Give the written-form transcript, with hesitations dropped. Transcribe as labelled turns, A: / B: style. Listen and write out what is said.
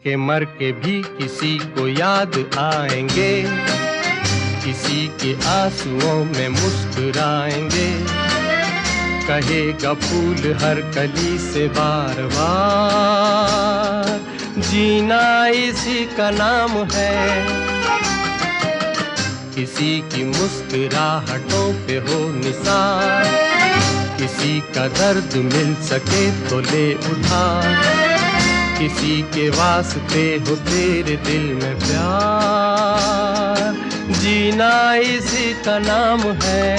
A: के मर के भी किसी को याद आएंगे, किसी के आंसुओं में मुस्कुराएंगे। कहेगा फूल हर कली से बार बार, जीना इसी का नाम है। किसी की मुस्कुराहटों पे हो निसार, किसी का दर्द मिल सके तो ले उठा, किसी के वास्ते हो तेरे दिल में प्यार, जीना इसी का नाम है।